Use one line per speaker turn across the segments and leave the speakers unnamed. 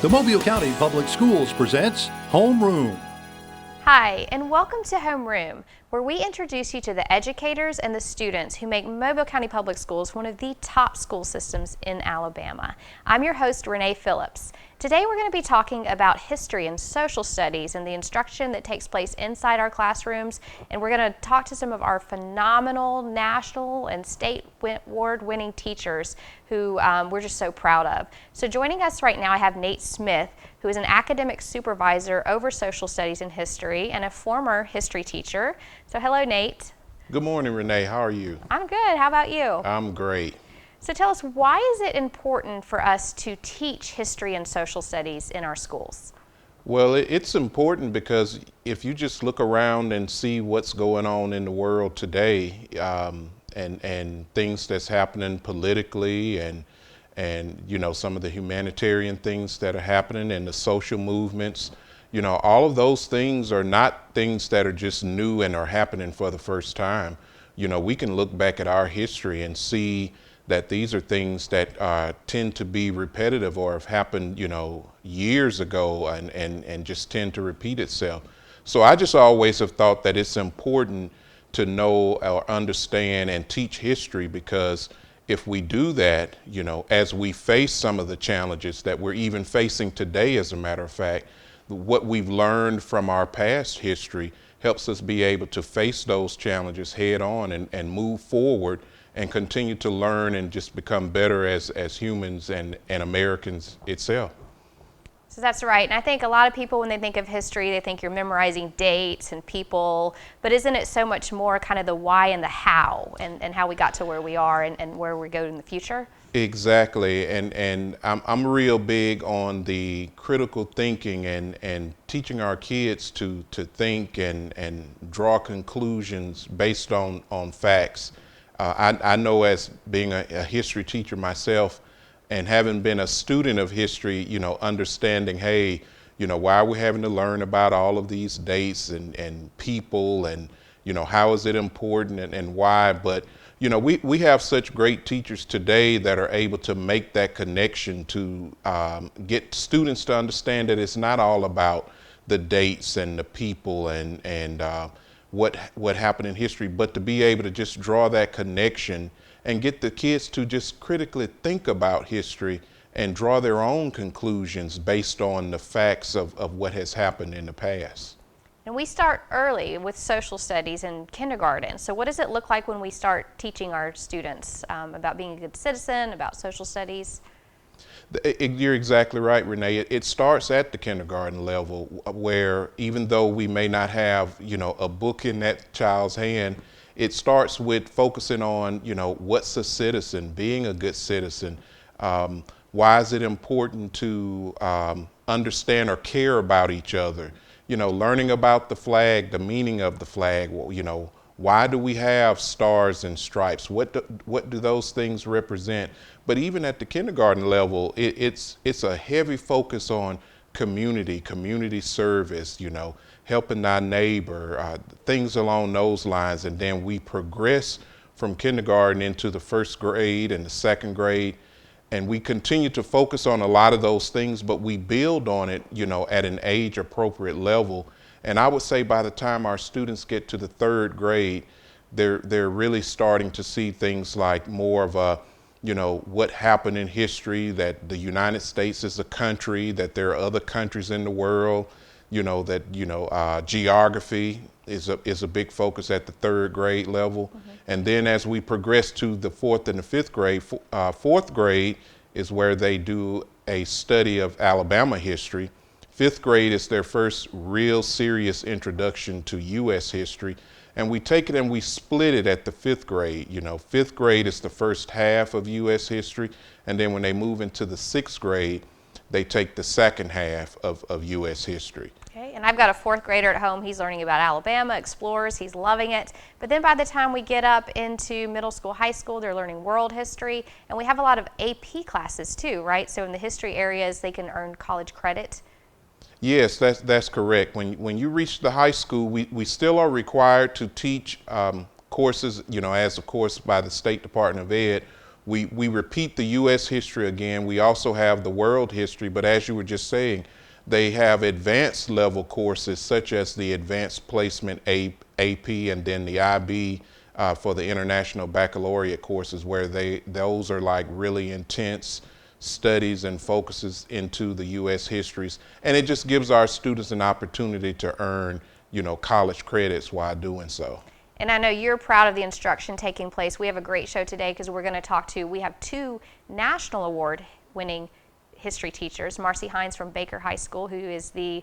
The Mobile County Public Schools presents Homeroom.
Hi, and welcome to Homeroom, where we introduce you to the educators and the students who make Mobile County Public Schools one of the top school systems in Alabama. I'm your host, Renee Phillips. Today we're going to be talking about history and social studies and the instruction that takes place inside our classrooms, and we're going to talk to some of our phenomenal national and state award-winning teachers who we're just so proud of. So joining us right now, I have Nate Smith, who is an academic supervisor over social studies and history and a former history teacher. So hello, Nate.
Good morning, Renee. How are you?
I'm good. How about you?
I'm great.
So tell us, why is it important for us to teach history and social studies in our schools?
Well, it's important because if you just look around and see what's going on in the world today, and things that's happening politically and you know, some of the humanitarian things that are happening and the social movements, you know, all of those things are not things that are just new and are happening for the first time. You know, we can look back at our history and see that these are things that tend to be repetitive or have happened, you know, years ago and just tend to repeat itself. So I just always have thought that it's important to know or understand and teach history, because if we do that, you know, as we face some of the challenges that we're even facing today, as a matter of fact, what we've learned from our past history helps us be able to face those challenges head on and move forward and continue to learn and just become better as humans and Americans itself.
So that's right. And I think a lot of people, when they think of history, they think you're memorizing dates and people, but isn't it so much more kind of the why and the how and how we got to where we are and where we go in the future?
Exactly. And I'm real big on the critical thinking and teaching our kids to think and draw conclusions based on facts. I know, as being a history teacher myself and having been a student of history, you know, understanding, hey, you know, why are we having to learn about all of these dates and people and, you know, how is it important and why? But, you know, we have such great teachers today that are able to make that connection to get students to understand that it's not all about the dates and the people and what happened in history, but to be able to just draw that connection and get the kids to just critically think about history and draw their own conclusions based on the facts of what has happened in the past.
And we start early with social studies in kindergarten. So what does it look like when we start teaching our students about being a good citizen, about social studies?
You're exactly right, Renee. It starts at the kindergarten level, where even though we may not have, you know, a book in that child's hand, it starts with focusing on, you know, what's a citizen, being a good citizen. Why is it important to understand or care about each other? You know, learning about the flag, the meaning of the flag. You know, why do we have stars and stripes? What do those things represent? But even at the kindergarten level, it's a heavy focus on community service, you know, helping our neighbor, things along those lines. And then we progress from kindergarten into the first grade and the second grade. And we continue to focus on a lot of those things, but we build on it, you know, at an age appropriate level. And I would say by the time our students get to the third grade, they're really starting to see things like more of a, you know, what happened in history, that the United States is a country, that there are other countries in the world, you know, that, you know, geography is a big focus at the third grade level. Mm-hmm. And then as we progress to the fourth and the fifth grade, fourth grade is where they do a study of Alabama history. Fifth grade is their first real serious introduction to U.S. history. And we take it and we split it at the fifth grade. You know, fifth grade is the first half of U.S. history. And then when they move into the sixth grade, they take the second half of U.S. history.
Okay, and I've got a fourth grader at home. He's learning about Alabama, explorers, he's loving it. But then by the time we get up into middle school, high school, they're learning world history. And we have a lot of AP classes too, right? So in the history areas, they can earn college credit.
Yes, that's correct. When you reach the high school, we still are required to teach courses, you know, as of course by the State Department of Ed, we repeat the U.S. history again. We also have the world history, but as you were just saying, they have advanced level courses such as the Advanced Placement AP and then the IB for the International Baccalaureate courses, where those are like really intense studies and focuses into the U.S. histories, and it just gives our students an opportunity to earn, college credits while doing so.
And I know you're proud of the instruction taking place. We have a great show today because we're going to we have two national award winning history teachers, MARCEE HINDS from Baker High School, who is the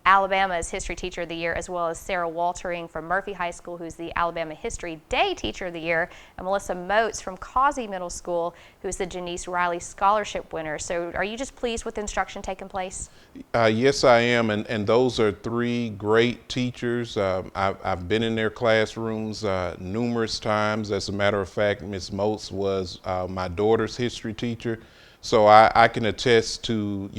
Alabama's History Teacher of the Year, as well as Sarah Waltering from Murphy High School, who's the Alabama History Day Teacher of the Year, and Melissa Motes from Causey Middle School, who's the Janice Riley Scholarship winner. So are you just pleased with the instruction taking place?
Yes, I am, and those are three great teachers. I've been in their classrooms numerous times. As a matter of fact, Ms. Motes was my daughter's history teacher, so I can attest to,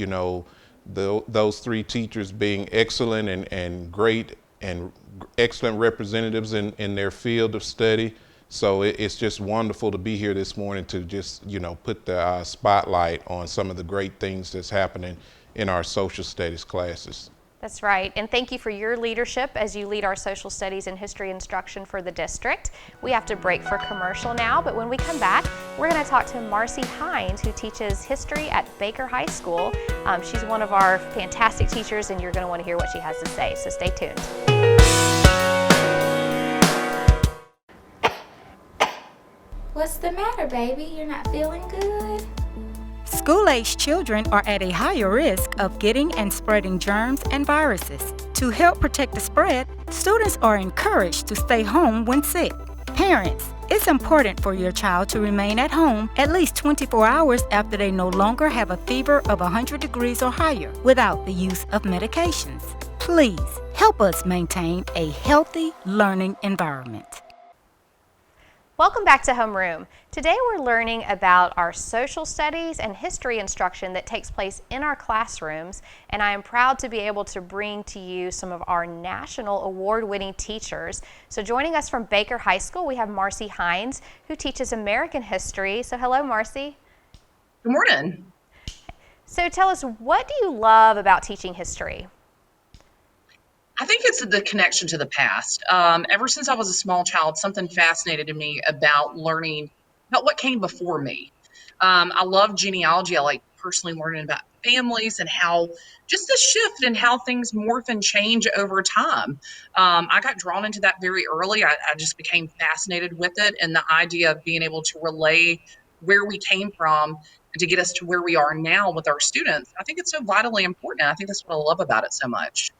those three teachers being excellent and great and excellent representatives in their field of study. So it's just wonderful to be here this morning to just, put the spotlight on some of the great things that's happening in our social studies classes.
That's right, and thank you for your leadership as you lead our social studies and history instruction for the district. We have to break for commercial now, but when we come back, we're going to talk to MARCEE HINDS, who teaches history at Baker High School. She's one of our fantastic teachers, and you're going to want to hear what she has to say, so stay tuned.
What's the matter, baby? You're not feeling good?
School-aged children are at a higher risk of getting and spreading germs and viruses. To help protect the spread, students are encouraged to stay home when sick. Parents, it's important for your child to remain at home at least 24 hours after they no longer have a fever of 100 degrees or higher without the use of medications. Please help us maintain a healthy learning environment.
Welcome back to Homeroom. Today we're learning about our social studies and history instruction that takes place in our classrooms, and I am proud to be able to bring to you some of our national award-winning teachers. So joining us from Baker High School, we have MARCEE HINDS, who teaches American history. So hello, MARCEE.
Good morning.
So tell us, what do you love about teaching history?
I think it's the connection to the past. Ever since I was a small child, something fascinated me about learning about what came before me. I love genealogy. I like personally learning about families and how just the shift and how things morph and change over time. I got drawn into that very early. I just became fascinated with it, and the idea of being able to relay where we came from and to get us to where we are now with our students. I think it's so vitally important. I think that's what I love about it so much.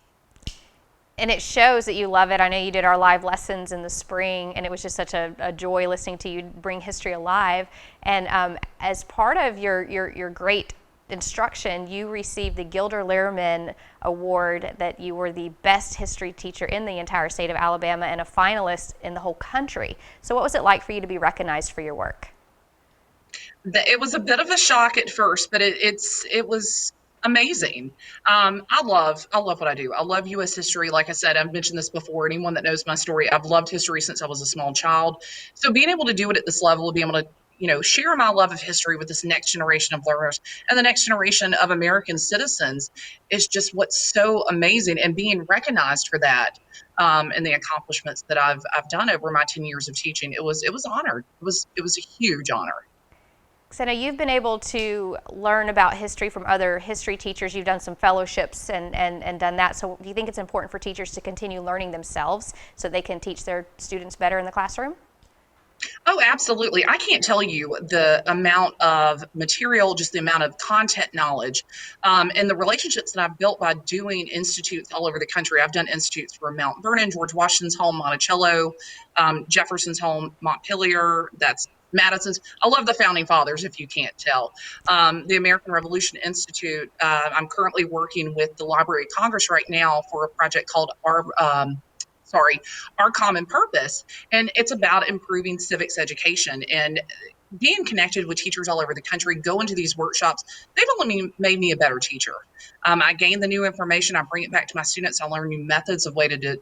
And it shows that you love it. I know you did our live lessons in the spring, and it was just such a joy listening to you bring history alive. And as part of your great instruction, you received the Gilder Lehrman Award, that you were the best history teacher in the entire state of Alabama and a finalist in the whole country. So what was it like for you to be recognized for your work?
It was a bit of a shock at first, but it was amazing. I love what I do. I love U.S. history. Like I said, I've mentioned this before. Anyone that knows my story, I've loved history since I was a small child. So being able to do it at this level, being able to, share my love of history with this next generation of learners and the next generation of American citizens is just what's so amazing. And being recognized for that, and the accomplishments that I've done over my 10 years of teaching, it was honored. It was a huge honor.
So now you've been able to learn about history from other history teachers. You've done some fellowships and done that. So do you think it's important for teachers to continue learning themselves so they can teach their students better in the classroom?
Oh, absolutely. I can't tell you the amount of material, just the amount of content knowledge, and the relationships that I've built by doing institutes all over the country. I've done institutes for Mount Vernon, George Washington's home, Monticello, Jefferson's home, Montpelier, that's Madison's. I love the founding fathers, if you can't tell. The American Revolution Institute, I'm currently working with the Library of Congress right now for a project called Our Common Purpose. And it's about improving civics education and being connected with teachers all over the country, going to these workshops. They've only made me a better teacher. I gain the new information. I bring it back to my students. I learn new methods of way to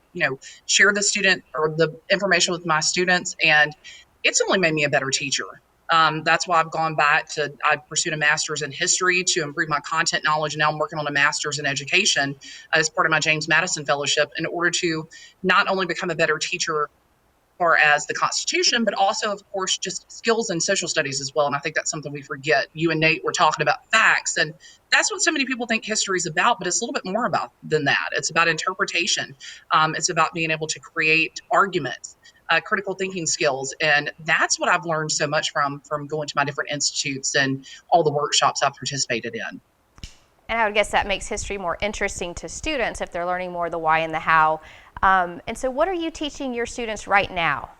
share the student or the information with my students. And it's only made me a better teacher. That's why I've gone back to, I pursued a master's in history to improve my content knowledge. And now I'm working on a master's in education as part of my James Madison Fellowship in order to not only become a better teacher far as the Constitution, but also, of course, just skills in social studies as well. And I think that's something we forget. You and Nate were talking about facts, and that's what so many people think history is about, but it's a little bit more about than that. It's about interpretation. It's about being able to create arguments, critical thinking skills, and that's what I've learned so much from going to my different institutes and all the workshops I've participated in.
And I would guess that makes history more interesting to students if they're learning more the why and the how. And so what are you teaching your students right now?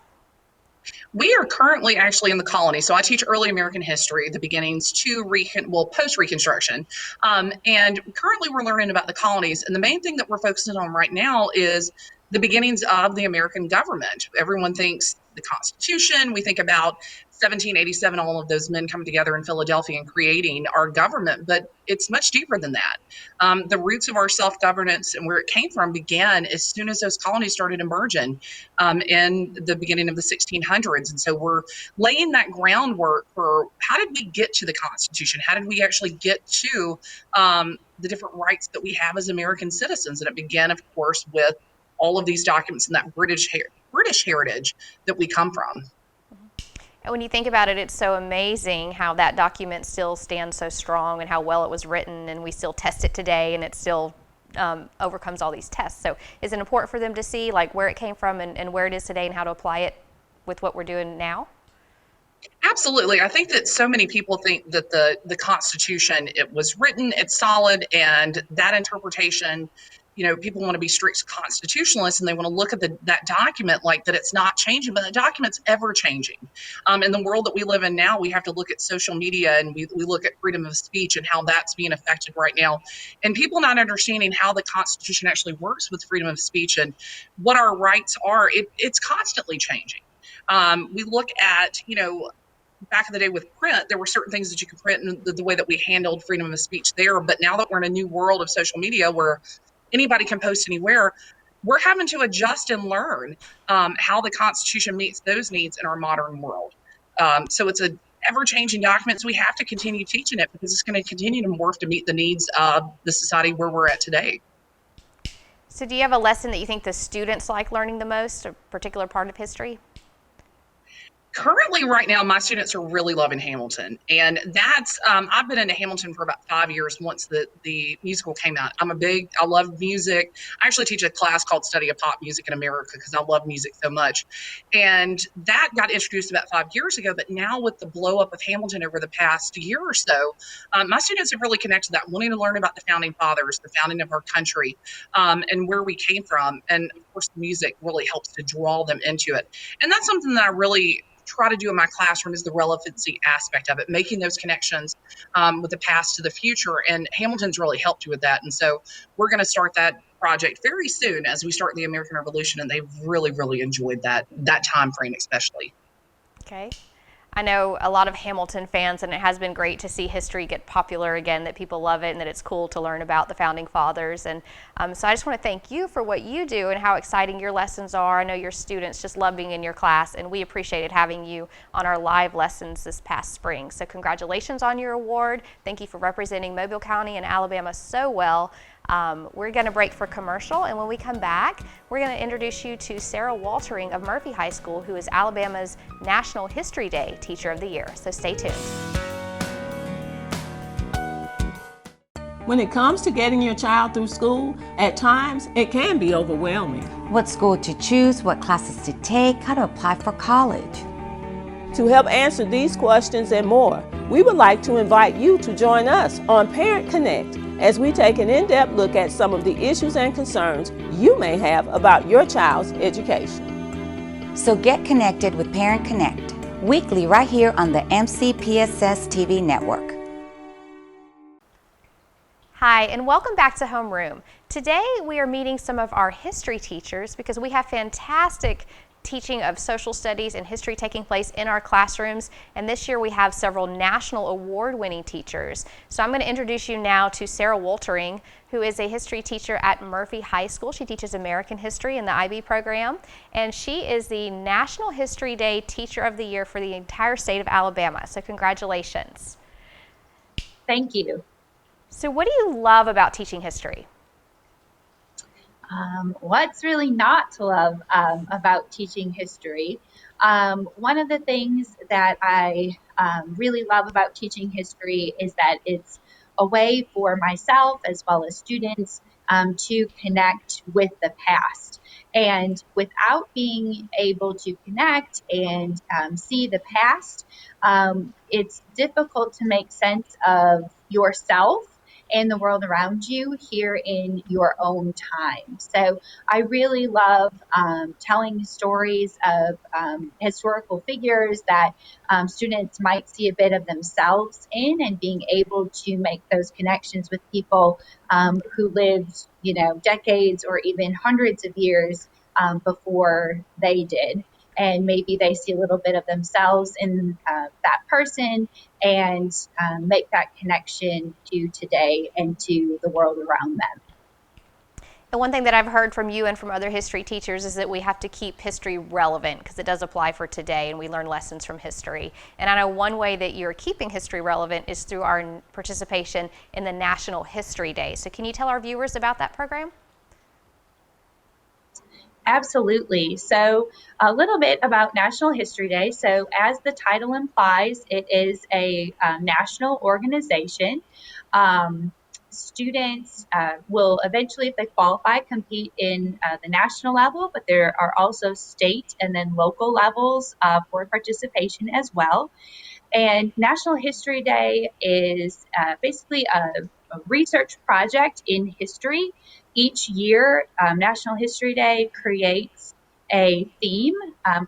We are currently actually in the colony. So I teach early American history, the beginnings to post-Reconstruction. And currently we're learning about the colonies. And the main thing that we're focusing on right now is the beginnings of the American government. Everyone thinks the Constitution. We think about 1787, all of those men coming together in Philadelphia and creating our government, but it's much deeper than that. The roots of our self-governance and where it came from began as soon as those colonies started emerging in the beginning of the 1600s. And so we're laying that groundwork for how did we get to the Constitution? How did we actually get to the different rights that we have as American citizens? And it began, of course, with all of these documents and that British heritage that we come from.
And when you think about it, it's so amazing how that document still stands so strong and how well it was written, and we still test it today, and it still overcomes all these tests. So is it important for them to see like where it came from and where it is today and how to apply it with what we're doing now?
Absolutely. I think that so many people think that the Constitution, it was written, it's solid, and that interpretation, people want to be strict constitutionalists and they want to look at that document like that it's not changing, but the document's ever changing. In the world that we live in now, we have to look at social media and we look at freedom of speech and how that's being affected right now. And people not understanding how the Constitution actually works with freedom of speech and what our rights are, it's constantly changing. We look at, back in the day with print, there were certain things that you could print and the way that we handled freedom of speech there. But now that we're in a new world of social media where anybody can post anywhere, we're having to adjust and learn how the Constitution meets those needs in our modern world. So it's an ever-changing document. So we have to continue teaching it because it's going to continue to morph to meet the needs of the society where we're at today.
So do you have a lesson that you think the students like learning the most, a particular part of history?
Currently, right now, my students are really loving Hamilton. And that's, I've been into Hamilton for about 5 years once the musical came out. I love music. I actually teach a class called Study of Pop Music in America because I love music so much. And that got introduced about 5 years ago. But now with the blow up of Hamilton over the past year or so, my students have really connected that, wanting to learn about the founding fathers, the founding of our country, and where we came from. And of course, the music really helps to draw them into it. And that's something that I really try to do in my classroom is the relevancy aspect of it, making those connections with the past to the future. And Hamilton's really helped you with that. And so we're going to start that project very soon as we start the American Revolution. And they've really, really enjoyed that time frame, especially.
Okay. I know a lot of Hamilton fans, and it has been great to see history get popular again, that people love it and that it's cool to learn about the founding fathers. And so I just want to thank you for what you do and how exciting your lessons are. I know your students just love being in your class, and we appreciated having you on our live lessons this past spring. So congratulations on your award. Thank you for representing Mobile County and Alabama so well. We're going to break for commercial, and when we come back, we're going to introduce you to Sarah Waltering of Murphy High School, who is Alabama's National History Day Teacher of the Year. So stay tuned.
When it comes to getting your child through school, at times it can be overwhelming.
What school to choose, what classes to take, how to apply for college.
To help answer these questions and more, we would like to invite you to join us on Parent Connect as we take an in-depth look at some of the issues and concerns you may have about your child's education.
So get connected with Parent Connect, weekly right here on the MCPSS TV network.
Hi, and welcome back to Homeroom. Today we are meeting some of our history teachers because we have fantastic teaching of social studies and history taking place in our classrooms. And this year we have several national award-winning teachers. So I'm going to introduce you now to Sarah Woltering, who is a history teacher at Murphy High School. She teaches American history in the IB program, and she is the National History Day Teacher of the Year for the entire state of Alabama. So congratulations.
Thank you.
So what do you love about teaching history?
What's really not to love about teaching history? One of the things that I really love about teaching history is that it's a way for myself as well as students to connect with the past. And without being able to connect and see the past, it's difficult to make sense of yourself and the world around you here in your own time. So I really love telling stories of historical figures that students might see a bit of themselves in, and being able to make those connections with people who lived, decades or even hundreds of years before they did. And maybe they see a little bit of themselves in that person, and make that connection to today and to the world around them.
And one thing that I've heard from you and from other history teachers is that we have to keep history relevant, because it does apply for today and we learn lessons from history. And I know one way that you're keeping history relevant is through our participation in the National History Day. So can you tell our viewers about that program?
Absolutely. So a little bit about National History Day. So as the title implies, it is a national organization. Students will eventually, if they qualify, compete in the national level, but there are also state and then local levels for participation as well. And National History Day is basically a research project in history. Each year, National History Day creates a theme.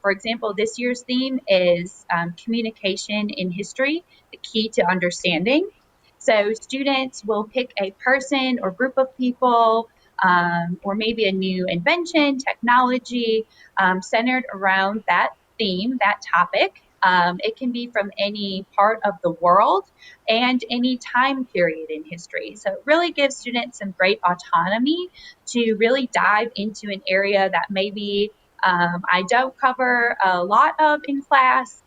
For example, this year's theme is communication in history, the key to understanding. So students will pick a person or group of people, or maybe a new invention, technology, centered around that theme, that topic. It can be from any part of the world and any time period in history. So it really gives students some great autonomy to really dive into an area that maybe I don't cover a lot of in class.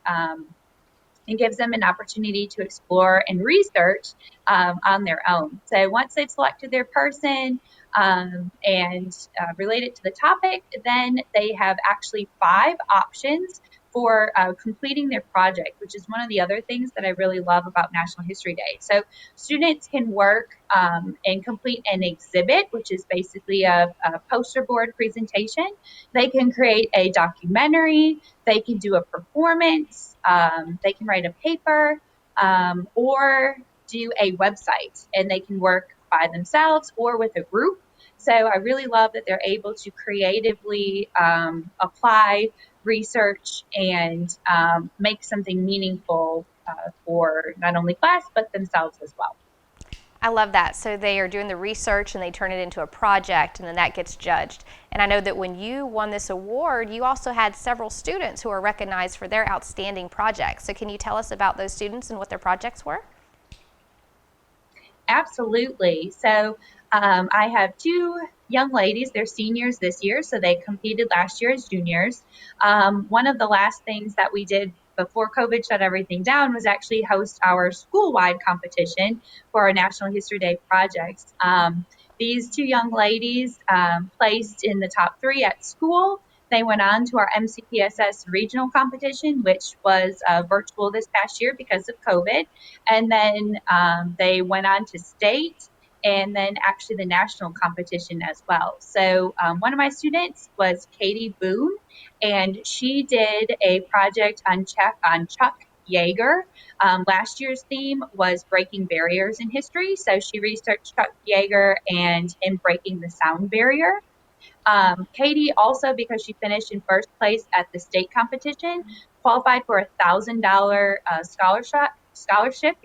And gives them an opportunity to explore and research on their own. So once they've selected their person and relate it to the topic, then they have actually 5 options for completing their project, which is one of the other things that I really love about National History Day. So students can work and complete an exhibit, which is basically a poster board presentation. They can create a documentary, they can do a performance, they can write a paper, or do a website, and they can work by themselves or with a group. So I really love that they're able to creatively apply research and make something meaningful for not only class, but themselves as well.
I love that. So they are doing the research and they turn it into a project, and then that gets judged. And I know that when you won this award, you also had several students who are recognized for their outstanding projects. So can you tell us about those students and what their projects were?
Absolutely. So I have 2 young ladies. They're seniors this year, so they competed last year as juniors. One of the last things that we did before COVID shut everything down was actually host our school-wide competition for our National History Day projects. These 2 young ladies placed in the top 3 at school. They went on to our MCPSS regional competition, which was virtual this past year because of COVID. And then they went on to state, and then actually the national competition as well. So one of my students was Katie Boone, and she did a project on Chuck Yeager. Last year's theme was breaking barriers in history. So she researched Chuck Yeager and him breaking the sound barrier. Katie also, because she finished in first place at the state competition, qualified for a $1,000 scholarship,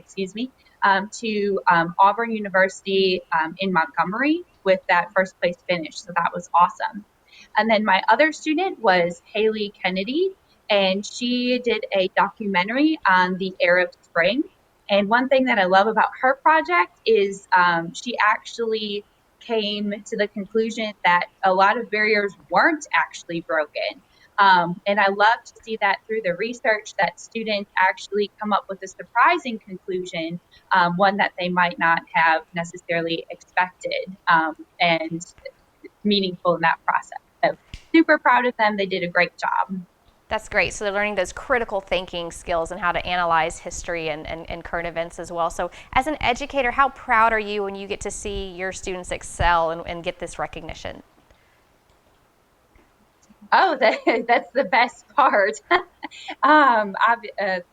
to Auburn University in Montgomery with that first place finish. So that was awesome. And then my other student was Haley Kennedy, and she did a documentary on the Arab Spring. And one thing that I love about her project is she actually came to the conclusion that a lot of barriers weren't actually broken. And I love to see that through the research that students actually come up with a surprising conclusion, one that they might not have necessarily expected, and meaningful in that process. So super proud of them. They did a great job.
That's great. So they're learning those critical thinking skills and how to analyze history and current events as well. So as an educator, how proud are you when you get to see your students excel and get this recognition?
Oh, that's the best part. I've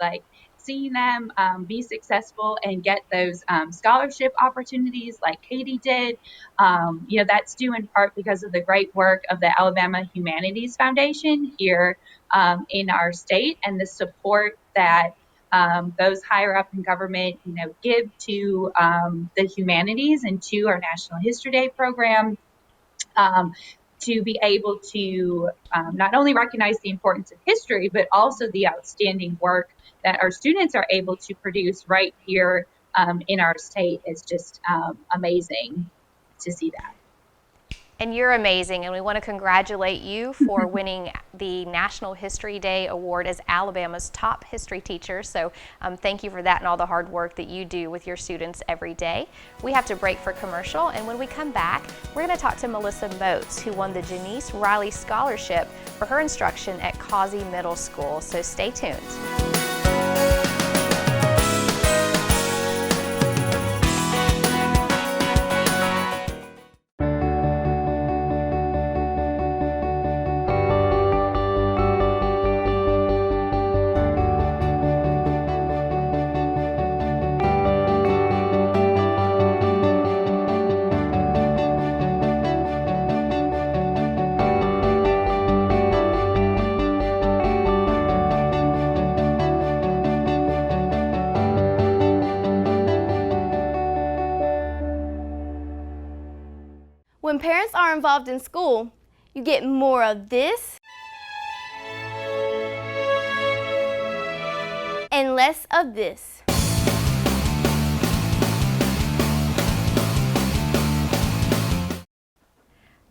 like seeing them be successful and get those scholarship opportunities like Katie did. That's due in part because of the great work of the Alabama Humanities Foundation here in our state, and the support that those higher up in government, give to the humanities and to our National History Day program. To be able to not only recognize the importance of history, but also the outstanding work that our students are able to produce right here in our state is just amazing to see that.
And you're amazing, and we want to congratulate you for winning the National History Day Award as Alabama's top history teacher. So thank you for that and all the hard work that you do with your students every day. We have to break for commercial, and when we come back, we're going to talk to Melissa Motes, who won the Janice Riley Scholarship for her instruction at Causey Middle School. So stay tuned.
When parents are involved in school, you get more of this and less of this.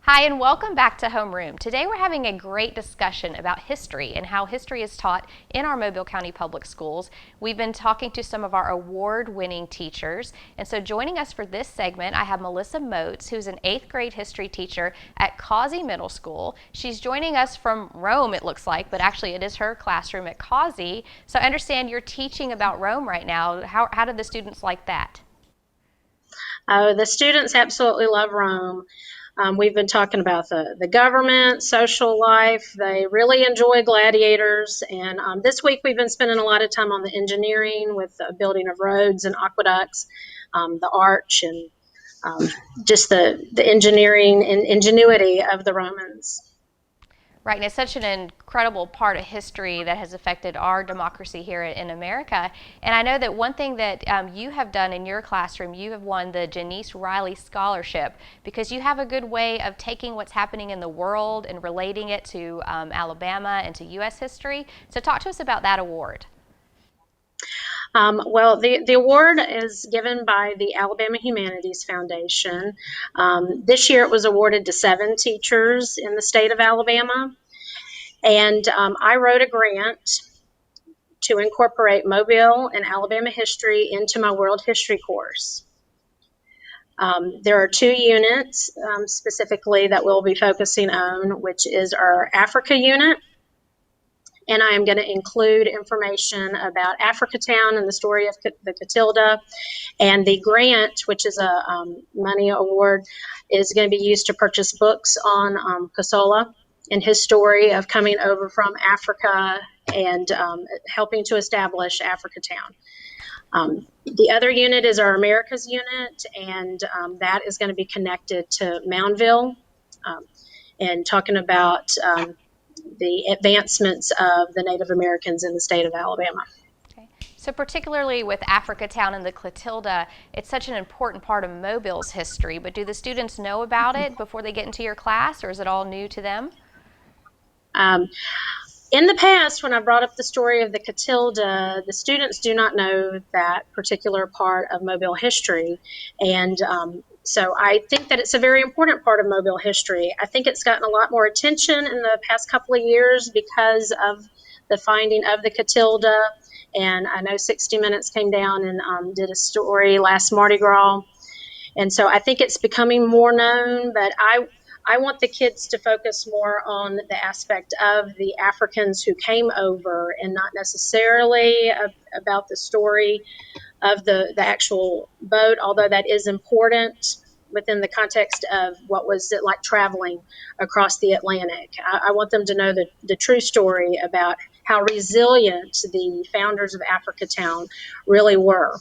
Hi, and welcome back to Homeroom. Today we're having a great discussion about history and how history is taught in our Mobile County Public Schools. We've been talking to some of our award-winning teachers, and so joining us for this segment, I have Melissa Motes, who's an 8th grade history teacher at Causey Middle School. She's joining us from Rome, it looks like, but actually it is her classroom at Causey. So I understand you're teaching about Rome right now. How do the students like that?
The students absolutely love Rome. We've been talking about the government, social life. They really enjoy gladiators. And this week we've been spending a lot of time on the engineering with the building of roads and aqueducts, the arch, and just the engineering and ingenuity of the Romans.
Right, and it's such an incredible part of history that has affected our democracy here in America. And I know that one thing that you have done in your classroom, you have won the Janice Riley Scholarship because you have a good way of taking what's happening in the world and relating it to Alabama and to U.S. history. So talk to us about that award.
Well, the award is given by the Alabama Humanities Foundation. This year it was awarded to 7 teachers in the state of Alabama. And I wrote a grant to incorporate Mobile and Alabama history into my world history course. There are 2 units specifically that we'll be focusing on, which is our Africa unit. And I am going to include information about Africatown and the story of the Catilda. And the grant, which is a money award, is going to be used to purchase books on Casola and his story of coming over from Africa and helping to establish Africatown. The other unit is our Americas unit, and that is going to be connected to Moundville and talking about the advancements of the Native Americans in the state of Alabama.
So particularly with Africatown and the Clotilda, it's such an important part of Mobile's history, but do the students know about it before they get into your class, or is it all new to them?
In the past, when I brought up the story of the Clotilda, the students do not know that particular part of Mobile history. And so I think that it's a very important part of Mobile history. I think it's gotten a lot more attention in the past couple of years because of the finding of the Clotilda. And I know 60 Minutes came down and did a story last Mardi Gras. And so I think it's becoming more known, but I want the kids to focus more on the aspect of the Africans who came over and not necessarily about the story of the actual boat, although that is important within the context of what was it like traveling across the Atlantic. I want them to know the true story about how resilient the founders of Africatown really were.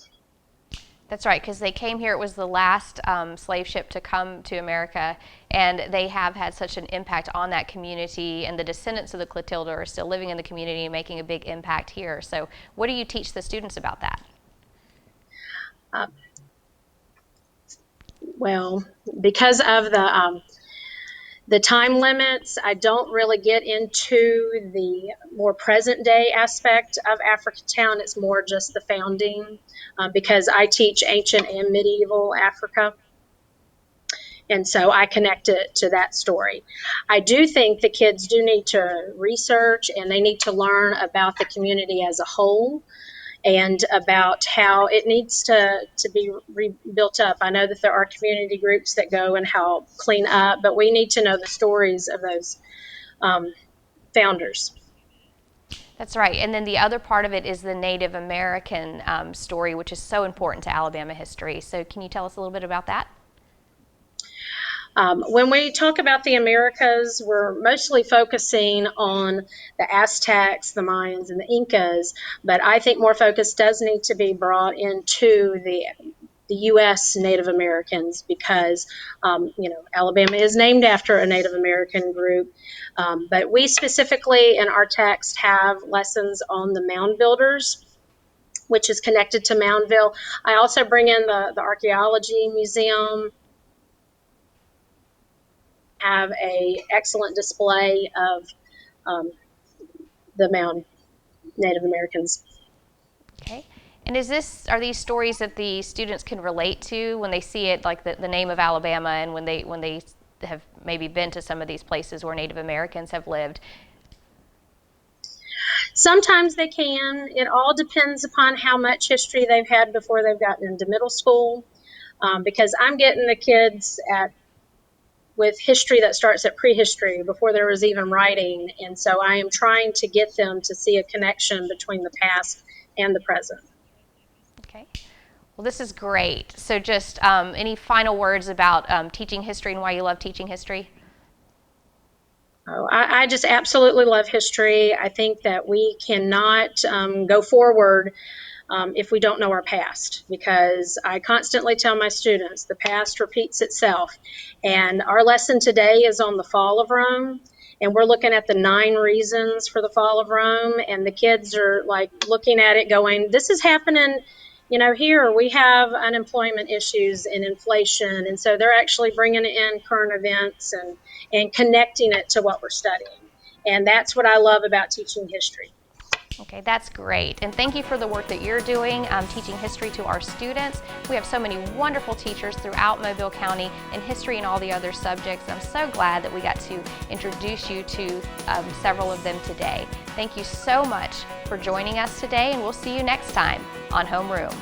That's right, because they came here. It was the last slave ship to come to America, and they have had such an impact on that community, and the descendants of the Clotilda are still living in the community and making a big impact here. So what do you teach the students about that?
Well, because of the time limits, I don't really get into the more present day aspect of Africatown. It's more just the founding because I teach ancient and medieval Africa. And so I connect it to that story. I do think the kids do need to research and they need to learn about the community as a whole and about how it needs to be rebuilt up. I know that there are community groups that go and help clean up, but we need to know the stories of those founders.
That's right. And then the other part of it is the Native American story, which is so important to Alabama history. So can you tell us a little bit about that?
When we talk about the Americas, we're mostly focusing on the Aztecs, the Mayans, and the Incas, but I think more focus does need to be brought into the U.S. Native Americans because, Alabama is named after a Native American group, but we specifically in our text have lessons on the mound builders, which is connected to Moundville. I also bring in the Archaeology Museum, have a excellent display of the Mound Native Americans.
Okay. And are these stories that the students can relate to when they see it, like the name of Alabama, and when they have maybe been to some of these places where Native Americans have lived?
Sometimes they can. It all depends upon how much history they've had before they've gotten into middle school, because I'm getting the kids with history that starts at prehistory, before there was even writing. And so I am trying to get them to see a connection between the past and the present.
Okay. Well, this is great. So just any final words about teaching history and why you love teaching history?
Oh, I just absolutely love history. I think that we cannot go forward if we don't know our past, because I constantly tell my students the past repeats itself. And our lesson today is on the fall of Rome, and we're looking at the 9 reasons for the fall of Rome, and the kids are like looking at it going, this is happening, here we have unemployment issues and inflation, and so they're actually bringing in current events and connecting it to what we're studying. And that's what I love about teaching history.
Okay, that's great. And thank you for the work that you're doing, teaching history to our students. We have so many wonderful teachers throughout Mobile County in history and all the other subjects. I'm so glad that we got to introduce you to several of them today. Thank you so much for joining us today, and we'll see you next time on Homeroom.